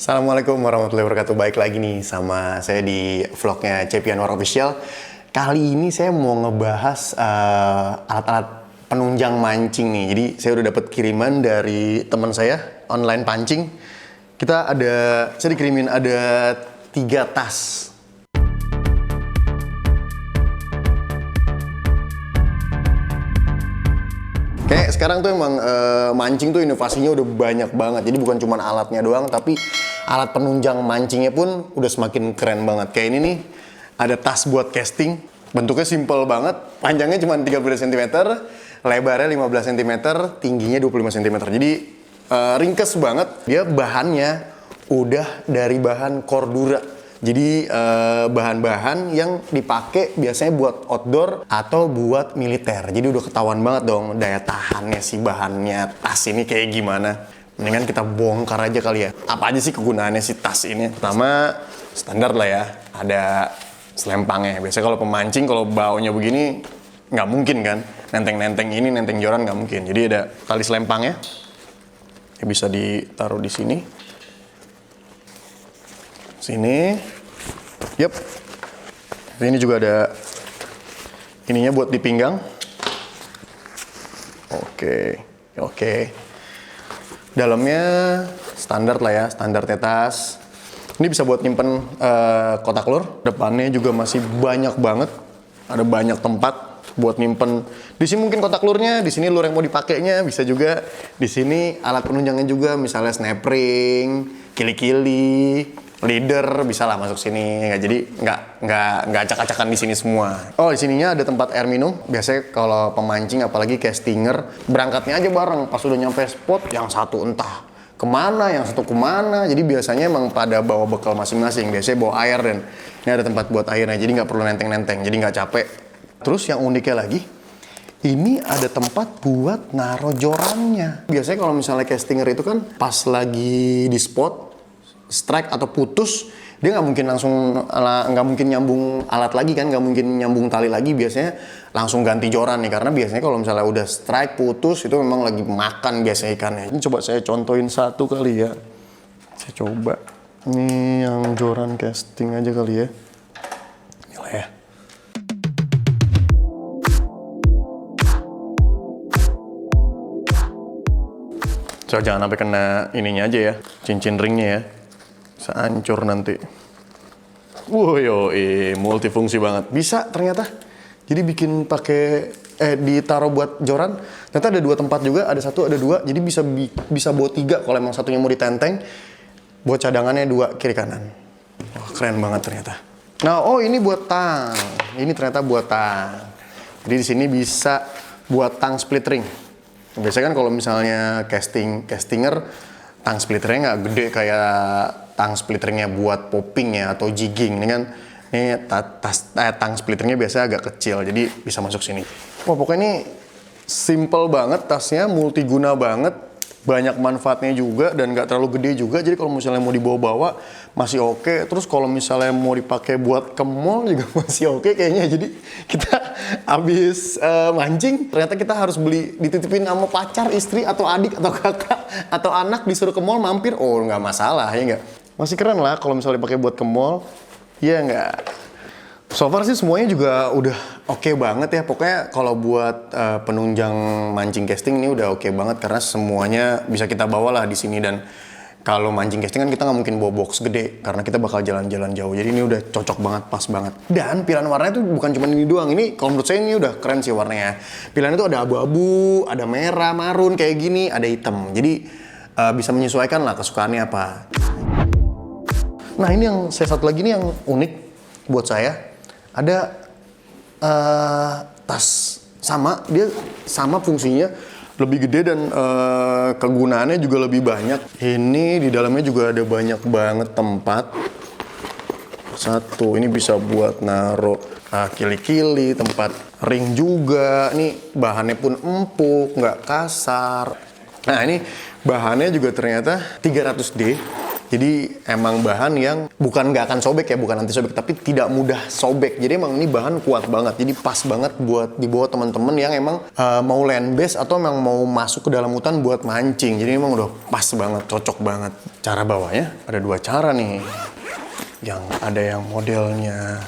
Assalamualaikum warahmatullahi wabarakatuh. Baik lagi nih sama saya di vlognya Cepi Anwar Official. Kali ini saya mau ngebahas alat-alat penunjang mancing nih. Jadi saya udah dapat kiriman dari teman saya online pancing. Saya dikirimin ada 3 tas. Kayak sekarang tuh emang mancing tuh inovasinya udah banyak banget. Jadi bukan cuma alatnya doang, tapi alat penunjang mancingnya pun udah semakin keren banget. Kayak ini nih, ada tas buat casting. Bentuknya simple banget, panjangnya cuma 30 cm, lebarnya 15 cm, tingginya 25 cm. Jadi ringkes banget. Dia bahannya udah dari bahan Cordura. Jadi bahan-bahan yang dipakai biasanya buat outdoor atau buat militer. Jadi udah ketahuan banget dong daya tahannya si bahannya tas ini kayak gimana. Mendingan kita bongkar aja kali ya. Apa aja sih kegunaannya si tas ini? Pertama, standar lah ya. Ada selempangnya. Biasanya kalau pemancing, kalau baunya begini, nggak mungkin kan. Nenteng-nenteng ini, nenteng joran nggak mungkin. Jadi ada tali selempangnya. Yang bisa ditaruh di sini. Sini. Yep. Ini juga ada ininya buat di pinggang. Oke. Dalamnya standar lah ya, standar tas. Ini bisa buat nyimpen kotak lur. Depannya juga masih banyak banget. Ada banyak tempat buat nyimpen. Di sini mungkin kotak lurnya, di sini lur yang mau dipakainya, bisa juga di sini alat penunjangnya juga, misalnya snap ring, kili-kili, leader, bisa lah masuk sini. Jadi nggak acak-acakan di sini semua. Oh, di sininya ada tempat air minum. Biasanya kalau pemancing apalagi castinger, berangkatnya aja bareng. Pas udah nyampe spot, yang satu entah kemana, yang satu kemana. Jadi biasanya emang pada bawa bekal masing-masing. Biasanya bawa air dan ini ada tempat buat airnya. Jadi nggak perlu nenteng-nenteng. Jadi nggak capek. Terus yang uniknya lagi, ini ada tempat buat naro jorannya. Biasanya kalau misalnya castinger itu kan pas lagi di spot, strike atau putus, dia nggak mungkin nyambung alat lagi kan, nggak mungkin nyambung tali lagi. Biasanya langsung ganti joran nih, karena biasanya kalau misalnya udah strike putus itu memang lagi makan biasanya ikannya. Ini coba saya contohin satu kali ya. Saya coba ini yang joran casting aja kali ya. Inilah ya. So, jangan sampai kena ininya aja ya, cincin ringnya ya. Bisa hancur nanti. Multifungsi banget. Bisa ternyata. Jadi bikin pakai ditaruh buat joran. Ternyata ada 2 tempat juga, ada 1, ada 2. Jadi bisa bawa 3 kalau emang satunya mau ditenteng. Buat cadangannya 2 kiri kanan. Wah, keren banget ternyata. Nah, ini buat tang. Ini ternyata buat tang. Jadi di sini bisa buat tang split ring. Biasanya kan kalau misalnya castinger, tang splitternya nggak gede kayak tang splitternya buat popping ya atau jigging. Ini kan tang splitternya biasanya agak kecil, jadi bisa masuk sini. Wah, pokoknya ini simple banget, tasnya multiguna banget, banyak manfaatnya juga dan nggak terlalu gede juga. Jadi kalau misalnya mau dibawa-bawa masih oke. Terus kalau misalnya mau dipakai buat ke mall juga masih oke kayaknya. Jadi kita habis mancing, ternyata kita harus beli, dititipin sama pacar, istri, atau adik, atau kakak, atau anak, disuruh ke mall mampir. Oh, nggak masalah ya nggak? Masih keren lah kalau misalnya dipakai buat ke mall. Ya nggak? So far sih semuanya juga udah oke banget ya. Pokoknya kalau buat penunjang mancing casting ini udah oke banget karena semuanya bisa kita bawa lah di sini. Dan kalau mancing casting kan kita nggak mungkin bawa box gede karena kita bakal jalan-jalan jauh. Jadi ini udah cocok banget, pas banget. Dan pilihan warnanya tuh bukan cuma ini doang. Ini kalau menurut saya ini udah keren sih warnanya. Pilihannya tuh ada abu-abu, ada merah, marun kayak gini, ada hitam. Jadi bisa menyesuaikan lah kesukaannya apa. Nah, ini yang satu lagi nih yang unik buat saya. Ada tas dia sama fungsinya, lebih gede dan kegunaannya juga lebih banyak. Ini di dalamnya juga ada banyak banget tempat. Ini bisa buat naruh kili-kili, tempat ring juga. Ini bahannya pun empuk, nggak kasar. Nah, ini bahannya juga ternyata 300D. Jadi emang bahan yang bukan nggak akan sobek ya, bukan anti sobek, tapi tidak mudah sobek. Jadi emang ini bahan kuat banget. Jadi pas banget buat dibawa teman-teman yang emang mau land base atau emang mau masuk ke dalam hutan buat mancing. Jadi emang udah pas banget, cocok banget. Cara bawanya ada 2 cara nih. Yang ada yang modelnya,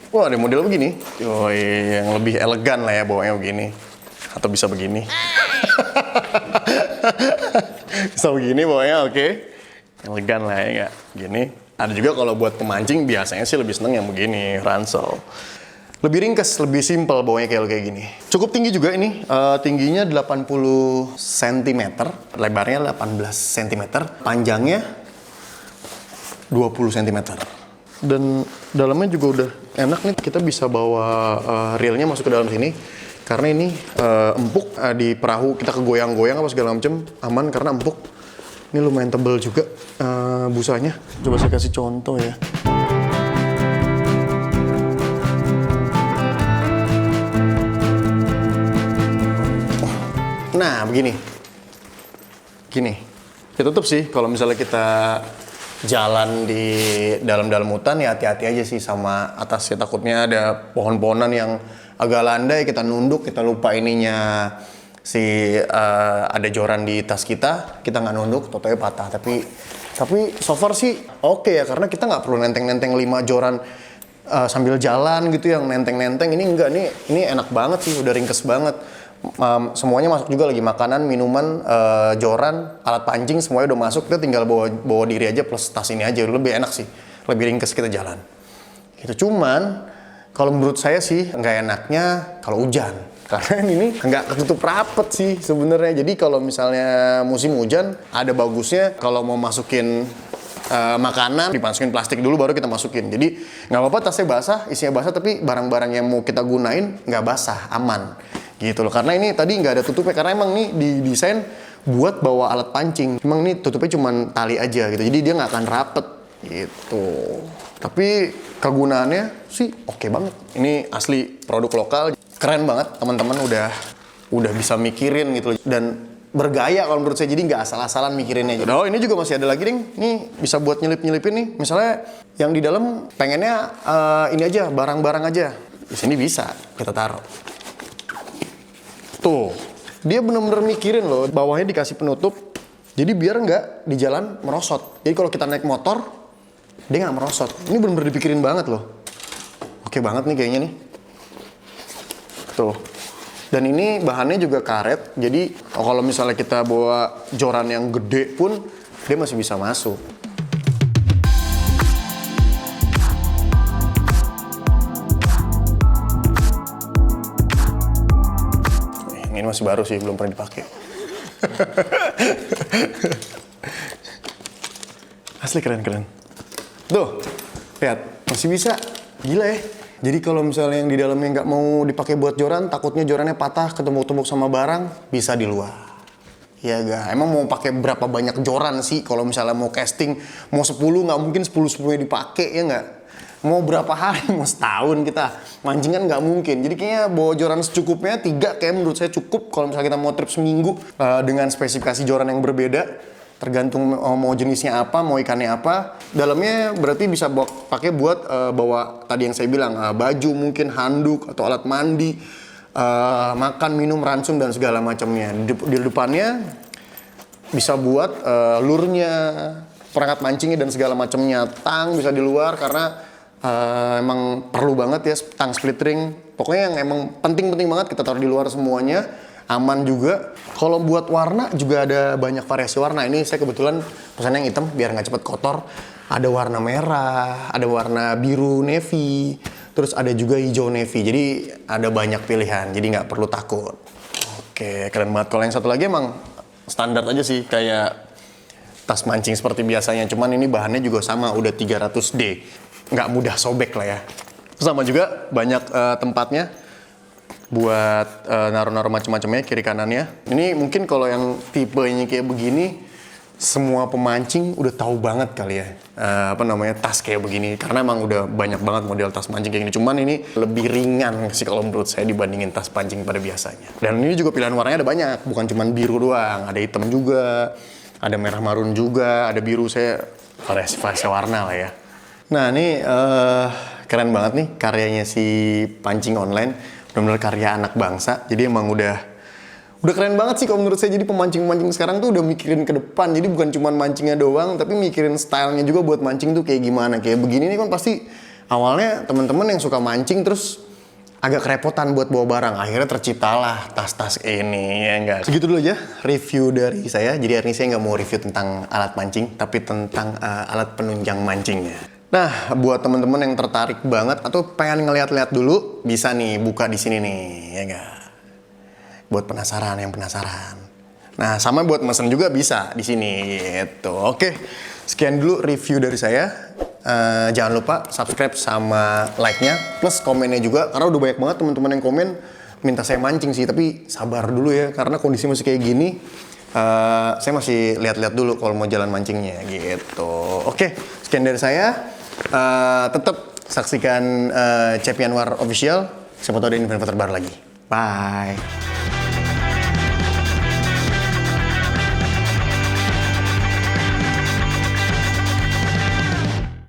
wah ada model begini. Yoi, yang lebih elegan lah ya bawanya begini. Atau bisa begini. Bisa begini bawanya, oke. Elegan lah ya nggak? Gini. Ada juga kalau buat pemancing biasanya sih lebih seneng yang begini, ransel. Lebih ringkes, lebih simpel bawanya kayak gini. Cukup tinggi juga ini. Tingginya 80 cm, lebarnya 18 cm, panjangnya 20 cm. Dan dalamnya juga udah enak nih, kita bisa bawa reelnya masuk ke dalam sini. Karena ini empuk, di perahu kita kegoyang-goyang apa segala macem, aman karena empuk. Ini lumayan tebal juga busanya. Coba saya kasih contoh ya. Nah, begini. Gini. Ya tutup sih kalau misalnya kita jalan di dalam-dalam hutan ya hati-hati aja sih sama atasnya. Takutnya ada pohon-pohonan yang agak landai, kita nunduk, kita lupa ininya ada joran di tas kita nggak nunduk, totonya patah. Tapi so far sih oke ya, karena kita nggak perlu nenteng-nenteng 5 joran sambil jalan gitu yang nenteng-nenteng. Ini enggak, ini enak banget sih, udah ringkes banget. Semuanya masuk juga lagi, makanan, minuman, joran, alat pancing semuanya udah masuk. Kita tinggal bawa diri aja plus tas ini aja, lebih enak sih, lebih ringkes kita jalan. Gitu. Cuman kalau menurut saya sih nggak enaknya kalau hujan. Karena ini nggak ketutup rapet sih sebenarnya. Jadi kalau misalnya musim hujan, ada bagusnya kalau mau masukin makanan, dimasukin plastik dulu baru kita masukin. Jadi nggak apa-apa tasnya basah, isinya basah, tapi barang-barang yang mau kita gunain nggak basah, aman. Gitu loh. Karena ini tadi nggak ada tutupnya, karena emang nih didesain buat bawa alat pancing. Emang nih tutupnya cuma tali aja gitu. Jadi dia nggak akan rapet gitu. Tapi kegunaannya sih oke banget. Ini asli produk lokal. Keren banget, teman-teman udah bisa mikirin gitu dan bergaya kalau menurut saya, jadi nggak asal-asalan mikirinnya. Oh, ini juga masih ada lagi nih. Nih bisa buat nyelip-nyelipin nih. Misalnya yang di dalam pengennya ini aja, barang-barang aja. Di sini bisa kita taruh. Tuh, dia bener-bener mikirin loh. Bawahnya dikasih penutup, jadi biar nggak di jalan merosot. Jadi kalau kita naik motor, dia nggak merosot. Ini bener-bener dipikirin banget loh. Oke banget nih kayaknya nih. Tuh. Dan ini bahannya juga karet, jadi kalau misalnya kita bawa joran yang gede pun dia masih bisa masuk. Ini masih baru sih, belum pernah dipakai. Asli keren-keren. Tuh, lihat, masih bisa. Gila ya. Jadi kalau misalnya yang di dalamnya nggak mau dipakai buat joran, takutnya jorannya patah, ketumbuk-tumbuk sama barang, bisa di luar. Ya gak? Emang mau pakai berapa banyak joran sih? Kalau misalnya mau casting, mau 10 nggak mungkin 10-10 dipakai, ya nggak? Mau berapa hari? Mau setahun kita mancing kan nggak mungkin. Jadi kayaknya bawa joran secukupnya, 3 kayak menurut saya cukup. Kalau misalnya kita mau trip seminggu dengan spesifikasi joran yang berbeda. Tergantung mau jenisnya apa, mau ikannya apa. Dalamnya berarti bisa pakai buat bawa tadi yang saya bilang, baju mungkin, handuk atau alat mandi, makan, minum, ransum dan segala macamnya. Di depannya bisa buat lurnya, perangkat mancingnya dan segala macamnya. Tang bisa di luar karena emang perlu banget ya tang split ring. Pokoknya yang emang penting-penting banget kita taruh di luar semuanya. Aman juga. Kalau buat warna juga ada banyak variasi warna. Ini saya kebetulan pesan yang hitam biar nggak cepet kotor. Ada warna merah, ada warna biru navy, terus ada juga hijau navy. Jadi ada banyak pilihan. Jadi nggak perlu takut. Oke, keren banget. Kalau yang satu lagi emang standar aja sih, kayak tas mancing seperti biasanya. Cuman ini bahannya juga sama, udah 300D. Nggak mudah sobek lah ya. Sama juga banyak tempatnya buat naruh-naruh macam-macamnya kiri kanannya. Ini mungkin kalau yang tipenya kayak begini, semua pemancing udah tahu banget kali ya tas kayak begini, karena emang udah banyak banget model tas mancing kayak gini. Cuman ini lebih ringan sih kalau menurut saya dibandingin tas pancing pada biasanya. Dan ini juga pilihan warnanya ada banyak, bukan cuma biru doang, ada hitam juga, ada merah marun juga, ada biru. Saya variasi warna lah ya. Nah ini keren banget nih karyanya si Pancing Online, benar-benar karya anak bangsa. Jadi emang udah keren banget sih kalau menurut saya. Jadi pemancing-pemancing sekarang tuh udah mikirin ke depan. Jadi bukan cuma mancingnya doang, tapi mikirin stylenya juga buat mancing tuh kayak gimana. Kayak begini nih kan pasti awalnya teman-teman yang suka mancing terus agak kerepotan buat bawa barang. Akhirnya terciptalah tas-tas ini, ya enggak? Segitu dulu aja review dari saya. Jadi hari ini saya nggak mau review tentang alat mancing, tapi tentang alat penunjang mancingnya. Nah, buat teman-teman yang tertarik banget atau pengen ngeliat-liat dulu, bisa nih buka di sini nih, ya enggak? Buat yang penasaran. Nah, sama buat mesen juga bisa di sini gitu. Oke, sekian dulu review dari saya. Jangan lupa subscribe sama like-nya plus komennya juga, karena udah banyak banget teman-teman yang komen minta saya mancing sih, tapi sabar dulu ya karena kondisi masih kayak gini. Saya masih lihat-lihat dulu kalau mau jalan mancingnya gitu. Oke, sekian dari saya. Tetap saksikan Cepi Anwar Official. Siapa tahu ada info terbaru lagi. Bye.